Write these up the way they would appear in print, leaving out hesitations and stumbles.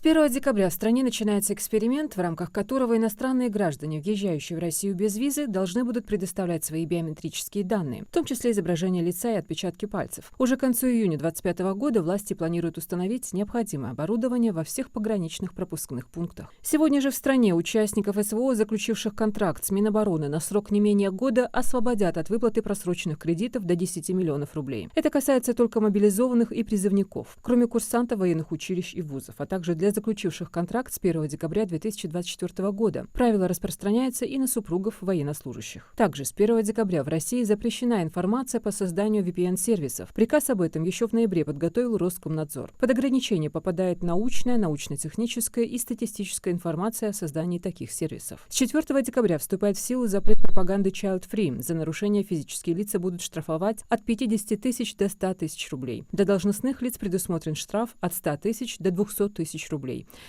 1 декабря в стране начинается эксперимент, в рамках которого иностранные граждане, въезжающие в Россию без визы, должны будут предоставлять свои биометрические данные, в том числе изображение лица и отпечатки пальцев. Уже к концу июня 2025 года власти планируют установить необходимое оборудование во всех пограничных пропускных пунктах. Сегодня же в стране участников СВО, заключивших контракт с Минобороны на срок не менее года, освободят от выплаты просроченных кредитов до 10 миллионов рублей. Это касается только мобилизованных и призывников, кроме курсантов военных училищ и вузов, а также для заключивших контракт с 1 декабря 2024 года. Правило распространяется и на супругов военнослужащих. Также с 1 декабря в России запрещена информация по созданию VPN-сервисов. Приказ об этом еще в ноябре подготовил Роскомнадзор. Под ограничение попадает научная, научно-техническая и статистическая информация о создании таких сервисов. С 4 декабря вступает в силу запрет пропаганды child-free. За нарушение физические лица будут штрафовать от 50 тысяч до 100 тысяч рублей. Для должностных лиц предусмотрен штраф от 100 тысяч до 200 тысяч рублей,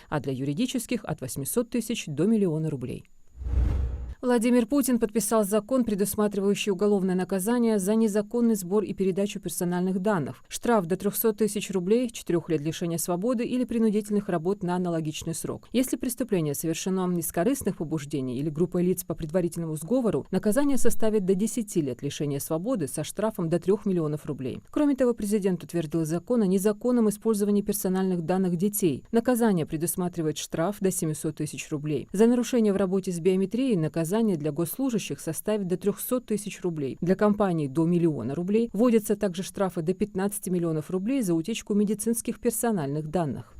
а для юридических – от 800 тысяч до миллиона рублей. Владимир Путин подписал закон, предусматривающий уголовное наказание за незаконный сбор и передачу персональных данных, штраф до 300 тысяч рублей, 4 лет лишения свободы или принудительных работ на аналогичный срок. Если преступление совершено из корыстных побуждений или группой лиц по предварительному сговору, наказание составит до 10 лет лишения свободы со штрафом до 3 миллионов рублей. Кроме того, президент утвердил закон о незаконном использовании персональных данных детей. Наказание предусматривает штраф до 700 тысяч рублей. За нарушение в работе с биометрией наказание для госслужащих составит до 300 тысяч рублей. Для компаний до миллиона рублей. Вводятся также штрафы до 15 миллионов рублей за утечку медицинских персональных данных.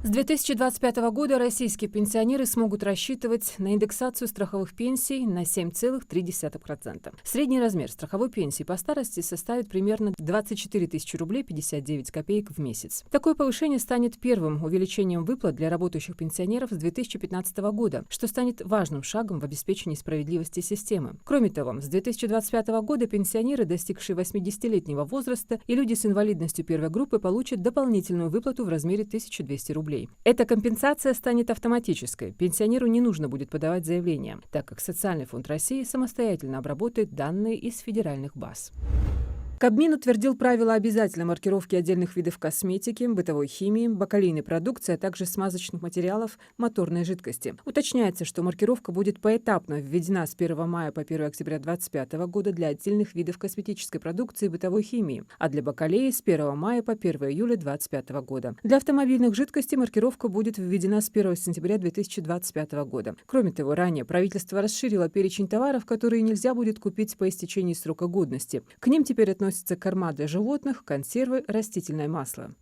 С 2025 года российские пенсионеры смогут рассчитывать на индексацию страховых пенсий на 7,3%. Средний размер страховой пенсии по старости составит примерно 24 тысячи рублей 59 копеек в месяц. Такое повышение станет первым увеличением выплат для работающих пенсионеров с 2015 года, что станет важным шагом в обеспечении справедливости системы. Кроме того, с 2025 года пенсионеры, достигшие 80-летнего возраста, и люди с инвалидностью первой группы получат дополнительную выплату в размере 1200 рублей. Эта компенсация станет автоматической. Пенсионеру не нужно будет подавать заявление, так как Социальный фонд России самостоятельно обработает данные из федеральных баз. Кабмин утвердил правила обязательной маркировки отдельных видов косметики, бытовой химии, бакалейной продукции, а также смазочных материалов моторной жидкости. Уточняется, что маркировка будет поэтапно введена с 1 мая по 1 октября 2025 года для отдельных видов косметической продукции и бытовой химии, а для бакалеи с 1 мая по 1 июля 2025 года. Для автомобильных жидкостей маркировка будет введена с 1 сентября 2025 года. Кроме того, ранее правительство расширило перечень товаров, которые нельзя будет купить по истечении срока годности. К ним теперь относятся корма для животных, консервы, растительное масло.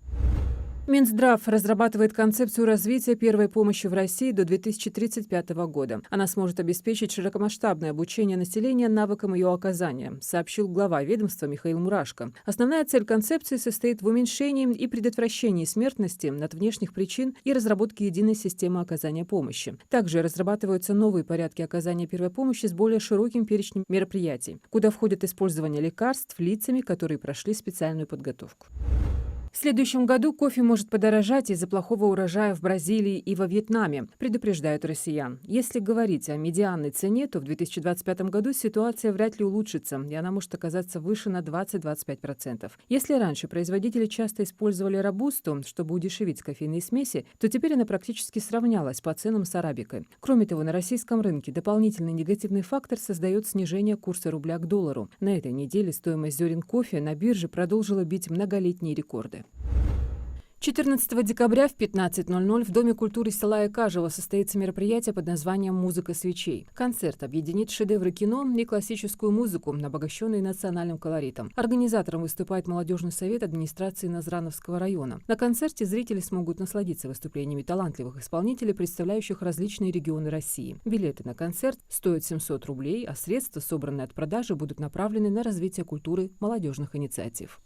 Минздрав разрабатывает концепцию развития первой помощи в России до 2035 года. Она сможет обеспечить широкомасштабное обучение населения навыкам ее оказания, сообщил глава ведомства Михаил Мурашко. Основная цель концепции состоит в уменьшении и предотвращении смертности от внешних причин и разработке единой системы оказания помощи. Также разрабатываются новые порядки оказания первой помощи с более широким перечнем мероприятий, куда входит использование лекарств лицами, которые прошли специальную подготовку. В следующем году кофе может подорожать из-за плохого урожая в Бразилии и во Вьетнаме, предупреждают россиян. Если говорить о медианной цене, то в 2025 году ситуация вряд ли улучшится, и она может оказаться выше на 20-25%. Если раньше производители часто использовали робусту, чтобы удешевить кофейные смеси, то теперь она практически сравнялась по ценам с арабикой. Кроме того, на российском рынке дополнительный негативный фактор создает снижение курса рубля к доллару. На этой неделе стоимость зерен кофе на бирже продолжила бить многолетние рекорды. 14 декабря в 15:00 в Доме культуры села Экажево состоится мероприятие под названием «Музыка свечей». Концерт объединит шедевры кино и классическую музыку, обогащенные национальным колоритом. Организатором выступает молодежный совет администрации Назрановского района. На концерте зрители смогут насладиться выступлениями талантливых исполнителей, представляющих различные регионы России. Билеты на концерт стоят 700 рублей, а средства, собранные от продажи, будут направлены на развитие культуры молодежных инициатив.